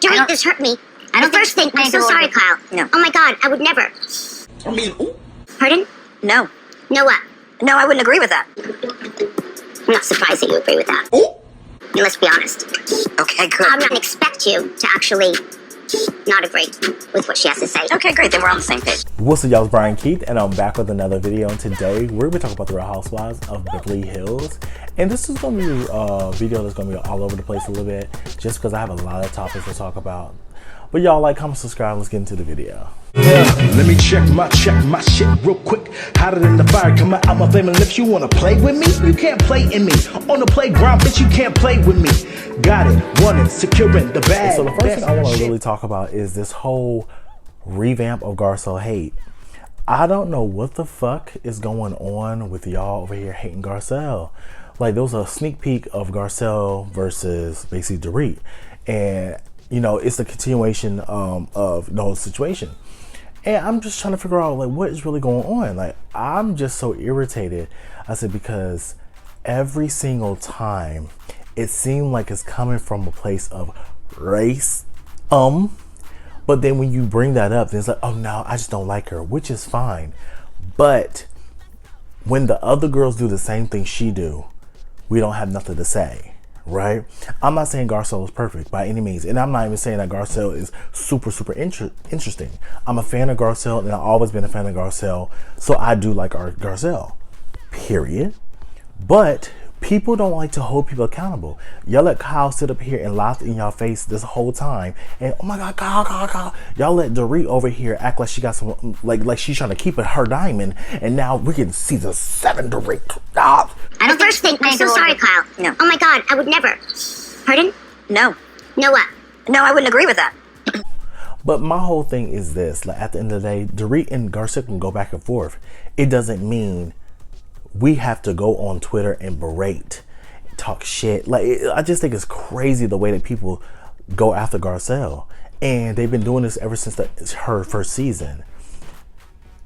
Dorit, this hurt me. The first thing, I'm so sorry, Kyle. No. Oh my God, I would never. I mean, ooh. Pardon? No. No what? No, I wouldn't agree with that. I'm not surprised that you agree with that. Ooh. And let's be honest. Okay, good. I'm not gonna expect you to actually not agree with what she has to say. Okay, great. Then we're on the same page. What's up, y'all? It's Brian Keith, and I'm back with another video. And today we're going to talk about the Real Housewives of Beverly Hills. And this is going to be a video that's going to be all over the place a little bit, just because I have a lot of topics to talk about. But y'all, like, comment, subscribe. Let's get into the video. Let me check my shit real quick. Hotter than the fire coming out my flaming lips. You wanna play with me? You can't play in me. On the playground, bitch, you can't play with me. Got it, want it, securing the bag. So the first thing I want to really talk about is this whole revamp of Garcelle hate. I don't know what the fuck is going on with y'all over here hating Garcelle. Like, there was a sneak peek of Garcelle versus basically Dorit, and you know, it's the continuation of the whole situation. And I'm just trying to figure out, like, what is really going on. Like, I'm just so irritated. I said, because every single time it seemed like it's coming from a place of race. But then when you bring that up, then it's like, oh no, I just don't like her, which is fine. But when the other girls do the same thing she do, we don't have nothing to say. Right? I'm not saying Garcelle is perfect by any means, and I'm not even saying that Garcelle is super interesting. I'm a fan of Garcelle, and I've always been a fan of Garcelle, so I do like Garcelle, period. But people don't like to hold people accountable. Y'all let Kyle sit up here and lie in y'all face this whole time, and oh my God, Kyle. Y'all let Dorit over here act like she got some, like she's trying to keep it her diamond, and now we can see the 7 Dorit. The first thing, I'm so sorry, Kyle. No. Oh my God, I would never. Pardon? No. No what? No, I wouldn't agree with that. But my whole thing is this: like, at the end of the day, Dorit and Garcelle can go back and forth. It doesn't mean we have to go on Twitter and berate, talk shit. Like, I just think it's crazy the way that people go after Garcelle, and they've been doing this ever since her first season.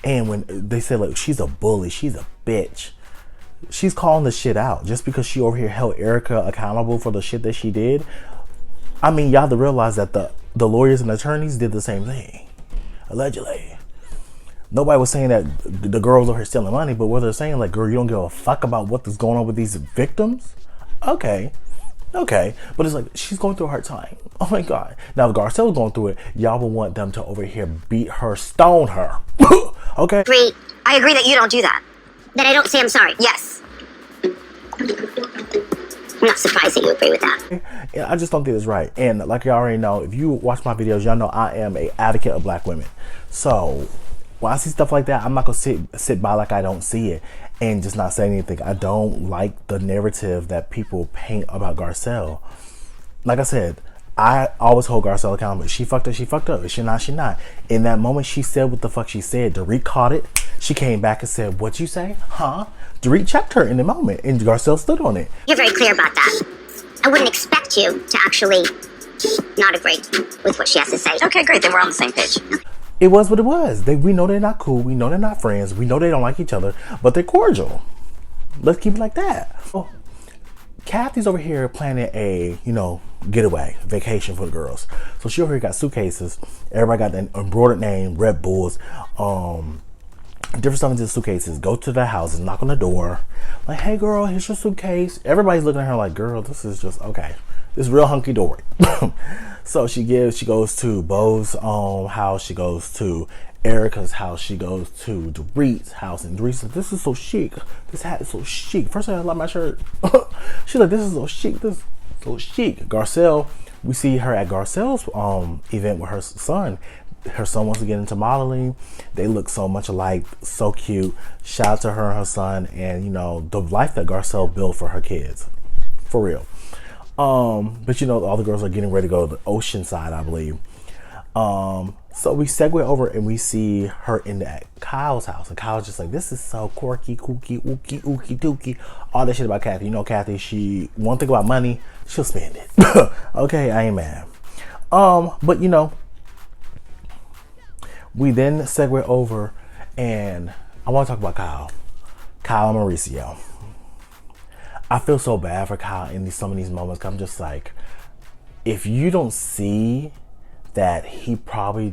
And when they say, like, she's a bully, she's a bitch, she's calling the shit out just because she over here held Erica accountable for the shit that she did. I mean, y'all have to realize that the lawyers and attorneys did the same thing, allegedly. Nobody was saying that the girls are here stealing money, but what they're saying, like, girl, you don't give a fuck about what's going on with these victims? Okay. But it's like, she's going through a hard time. Oh my God. Now, if Garcelle was going through it, y'all would want them to over here beat her, stone her. Okay? Agree. I agree that you don't do that. That I don't say I'm sorry. Yes. I'm not surprised that you agree with that. Yeah, I just don't think it's right. And like you already know, if you watch my videos, y'all know I am an advocate of black women. So when I see stuff like that, I'm not gonna sit by like I don't see it and just not say anything. I don't like the narrative that people paint about Garcelle. Like I said, I always hold Garcelle accountable. She fucked up. If she not, she not. In that moment, she said what the fuck she said. Dorit caught it. She came back and said, "What'd you say? Huh?" Dorit checked her in the moment, and Garcelle stood on it. You're very clear about that. I wouldn't expect you to actually not agree with what she has to say. Okay, great. Then we're on the same page. It was what it was. We know they're not cool. We know they're not friends. We know they don't like each other, but they're cordial. Let's keep it like that. Oh, Kathy's over here planning a, getaway, vacation for the girls. So she over here got suitcases. Everybody got the embroidered name, Red Bulls, different stuff into the suitcases. Go to their houses, knock on the door. Like, hey girl, here's your suitcase. Everybody's looking at her like, girl, this is just, okay. This is real hunky-dory. So she goes to Bo's house. She goes to Erica's house. She goes to Dorit's house. And Dorit said, this is so chic. This hat is so chic. First time I like my shirt. She's like, this is so chic. This is so chic. Garcelle, we see her at Garcelle's event with her son. Her son wants to get into modeling. They look so much alike, so cute. Shout out to her and her son, and the life that Garcelle built for her kids, for real. But all the girls are getting ready to go to the ocean side, I believe. So we segue over and we see her in Kyle's house, and Kyle's just like, this is so quirky, kooky, ookie, ookie, dookie, all that shit about Kathy. Kathy, she one thing about money, she'll spend it. Okay, I ain't mad. But we then segue over, and I want to talk about Kyle and Mauricio. I feel so bad for Kyle in some of these moments. I'm just like, if you don't see that he probably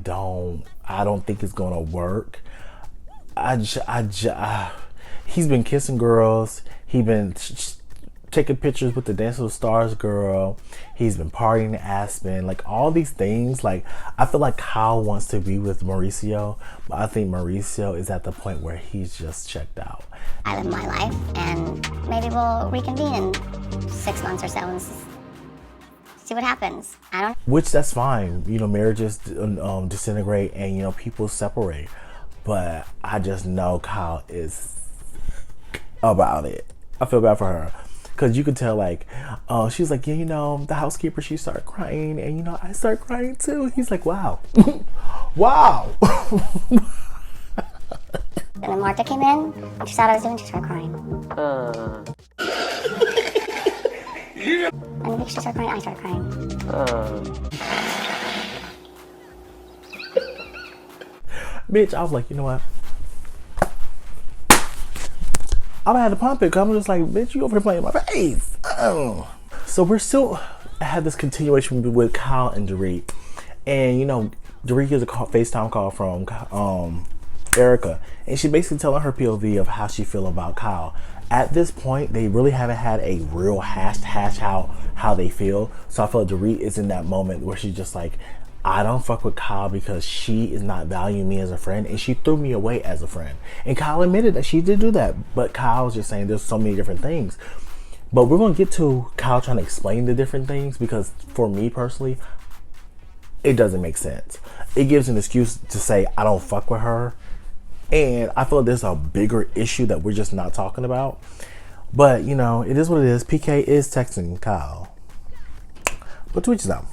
I don't think it's gonna work. He's been kissing girls. He's been taking pictures with the Dance with the Stars girl. He's been partying in Aspen. Like, all these things. Like, I feel like Kyle wants to be with Mauricio, but I think Mauricio is at the point where he's just checked out. I live my life, and maybe we'll reconvene in 6 months or so and see what happens. I don't. Which, that's fine. You know, marriages disintegrate and, you know, people separate. But I just know Kyle is about it. I feel bad for her. Because you could tell, like, she's like, yeah, you know, the housekeeper, she started crying. And, you know, I started crying too. He's like, wow. Wow. And then Martha came in, she saw what I was doing, she started crying. And then she started crying, I started crying. Bitch, I was like, you know what? I'm gonna have to pump it, because I'm just like, bitch, you over here playing in my face. Oh. So we're still have this continuation with Kyle and Dorit. And, you know, Dorit gets a FaceTime call from Erica. And she basically telling her POV of how she feel about Kyle. At this point, they really haven't had a real hash out how they feel. So I feel like Dorit is in that moment where she's just like, I don't fuck with Kyle because she is not valuing me as a friend, and she threw me away as a friend. And Kyle admitted that she did do that, but Kyle was just saying there's so many different things. But we're going to get to Kyle trying to explain the different things, because for me personally, it doesn't make sense. It gives an excuse to say I don't fuck with her, and I feel like there's a bigger issue that we're just not talking about. But, you know, it is what it is. PK is texting Kyle, but to each his own.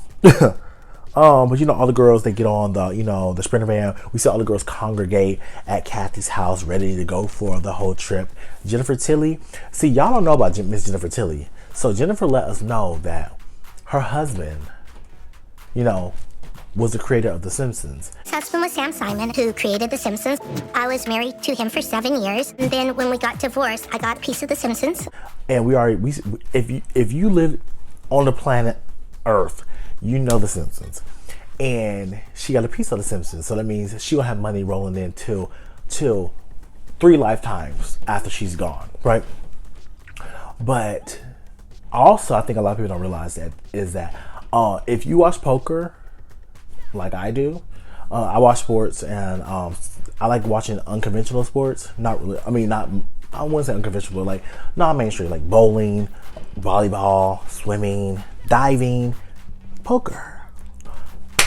But you know, all the girls, they get on the, you know, the Sprinter van. We see all the girls congregate at Kathy's house, ready to go for the whole trip. Jennifer Tilly, see, y'all don't know about Miss Jennifer Tilly. So Jennifer let us know that her husband, you know, was the creator of The Simpsons. His husband was Sam Simon, who created The Simpsons. I was married to him for 7 years. And then when we got divorced, I got a piece of The Simpsons. And if you live on the planet Earth, you know The Simpsons. And she got a piece of The Simpsons. So that means she will have money rolling in till 3 lifetimes after she's gone, right? But also, I think a lot of people don't realize that is that if you watch poker, like I do, I watch sports, and I like watching unconventional sports. Not really, I wouldn't say unconventional, but like non-mainstream, like bowling, volleyball, swimming, diving, poker.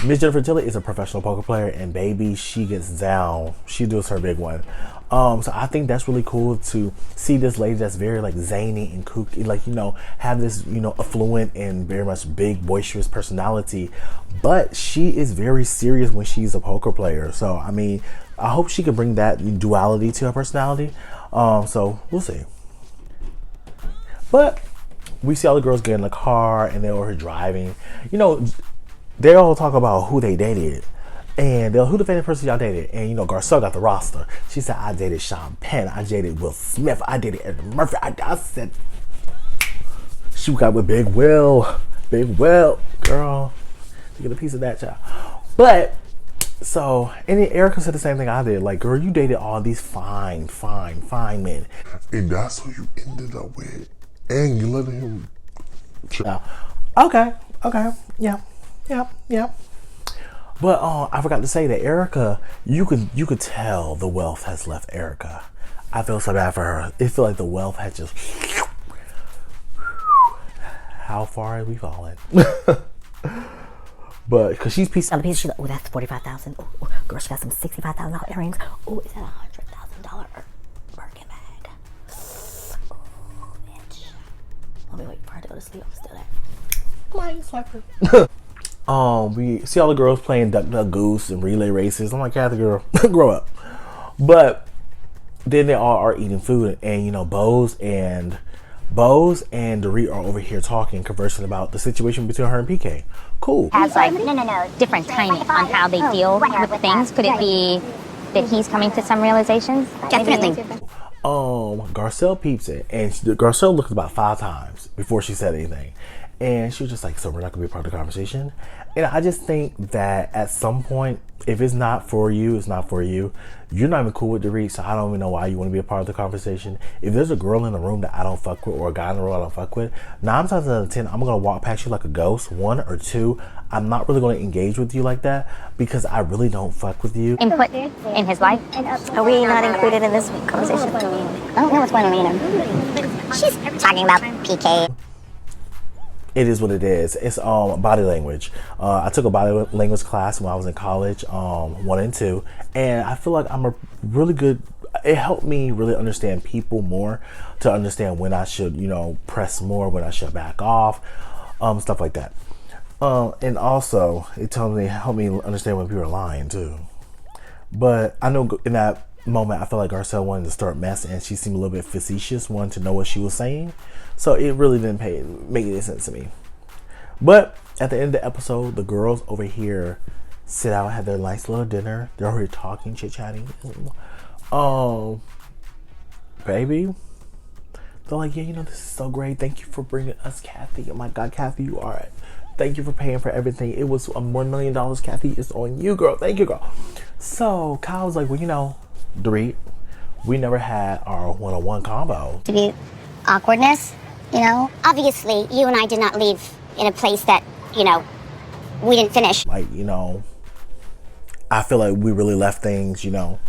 Miss Jennifer Tilly is a professional poker player, and baby, she gets down. She does her big one. So I think that's really cool to see this lady that's very like zany and kooky, like, you know, have this, you know, affluent and very much big, boisterous personality, but she is very serious when she's a poker player. So I mean, I hope she can bring that duality to her personality. So we'll see. But we see all the girls get in the car and they're over here driving. You know, they all talk about who they dated. And who the favorite person y'all dated? And, you know, Garcelle got the roster. She said, I dated Sean Penn. I dated Will Smith. I dated Eddie Murphy. I said, she got with Big Will. Big Will. Girl, you get a piece of that, child. But, so, and then Erica said the same thing I did. Like, girl, you dated all these fine men. And that's who you ended up with. And you let him... Okay. Yeah. But I forgot to say that Erica, you could tell the wealth has left Erica. I feel so bad for her. It feels like the wealth had just... How far have we fallen? But because she's piece. She's like, oh, that's $45,000. Oh, girl, she got some $65,000 earrings. Oh, is that $100,000 Birkin bag? Oh, bitch. Let me wait for her to go to sleep. I'm still there. Mine swiper. We see all the girls playing Duck Duck Goose and relay races. I'm like, Kathy, girl, grow up. But then they all are eating food, and you know, Bose and Dorit are over here talking, conversing about the situation between her and PK. Cool. Has like different timing on how they deal with things. Could it be that he's coming to some realizations? Definitely. Garcelle peeps it, and Garcelle looked about 5 times before she said anything. And she was just like, so we're not gonna be a part of the conversation. And I just think that at some point, if it's not for you, it's not for you. You're not even cool with Dorit, so I don't even know why you want to be a part of the conversation. If there's a girl in the room that I don't fuck with, or a guy in the room I don't fuck with, 9 times out of 10, I'm gonna walk past you like a ghost. 1 or 2, I'm not really gonna engage with you like that because I really don't fuck with you. Input in his life. Are we not included in this conversation? I don't know what's going on either. She's talking about PK. It is what it is. It's body language. I took a body language class when I was in college, 1 and 2, and I feel like I'm a really good. It helped me really understand people more, to understand when I should, you know, press more, when I should back off, stuff like that. And also, it helped me understand when people are lying too. But I know in that moment, I felt like Garcelle wanted to start mess, and she seemed a little bit facetious, wanting to know what she was saying. So it really didn't make any sense to me. But at the end of the episode, the girls over here sit out, have their nice little dinner. They're already talking, chit-chatting. Baby, they're like, yeah, you know, this is so great. Thank you for bringing us Kathy. Oh my God, Kathy, you are. Thank you for paying for everything. It was $1 million, Kathy. It's on you, girl. Thank you, girl. So Kyle was like, well, you know, Dorit, we never had our one-on-one combo. To be awkwardness, you know? Obviously, you and I did not leave in a place that, you know, we didn't finish. Like, you know, I feel like we really left things, you know,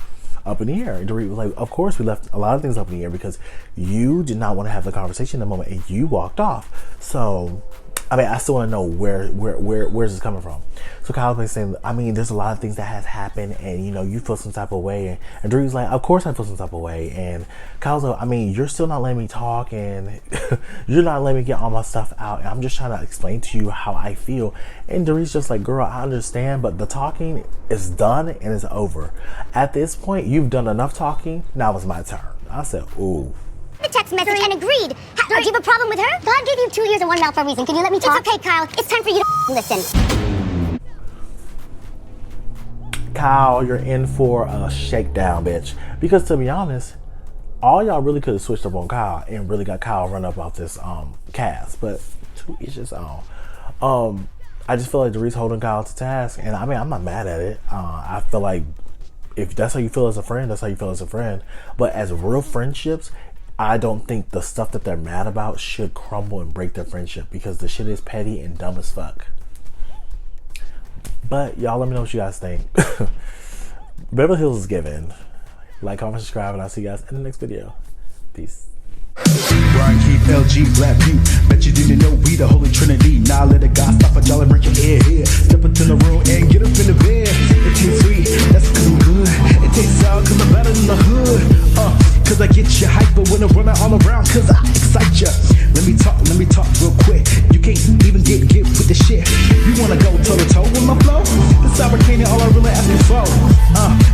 up in the air. Dorit was like, of course we left a lot of things up in the air because you did not want to have the conversation in the moment and you walked off. So, I mean, I still want to know where's this coming from. So Kyle's been saying, I mean, there's a lot of things that has happened, and you know, you feel some type of way, and Dorit's like, of course I feel some type of way, and Kyle's like, I mean, you're still not letting me talk, and you're not letting me get all my stuff out, and I'm just trying to explain to you how I feel, and Dorit's just like, girl, I understand, but the talking is done and it's over. At this point, you've done enough talking. Now it's my turn. I said, ooh. The text message and agreed. Do you have a problem with her? God gave you 2 ears and 1 mouth for a reason. Can you let me talk? It's okay, Kyle. It's time for you to listen. Kyle, you're in for a shakedown, bitch. Because to be honest, all y'all really could have switched up on Kyle and really got Kyle run up off this cast. But to each his own. I just feel like Dorit's holding Kyle to task, and I mean, I'm not mad at it. I feel like if that's how you feel as a friend, that's how you feel as a friend. But as real friendships, I don't think the stuff that they're mad about should crumble and break their friendship, because the shit is petty and dumb as fuck. But y'all let me know what you guys think. Beverly Hills is given. Like, comment, subscribe, and I'll see you guys in the next video. Peace. Brian Keith, LG, Black Butte. Bet you didn't know we the Holy Trinity. Now let a guy stop a jolly, break your ear here. Step into the room and get up in the bed. It tastes sweet, that's cause I'm good. It tastes sour cause I'm better than the hood. Cause I get you hyper when I'm running all around, cause I excite ya. Let me talk real quick. You can't even get with the shit. You wanna go toe to toe with my flow? This African all I really ask you for.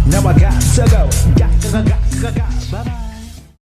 Now I got to go. Got, bye-bye.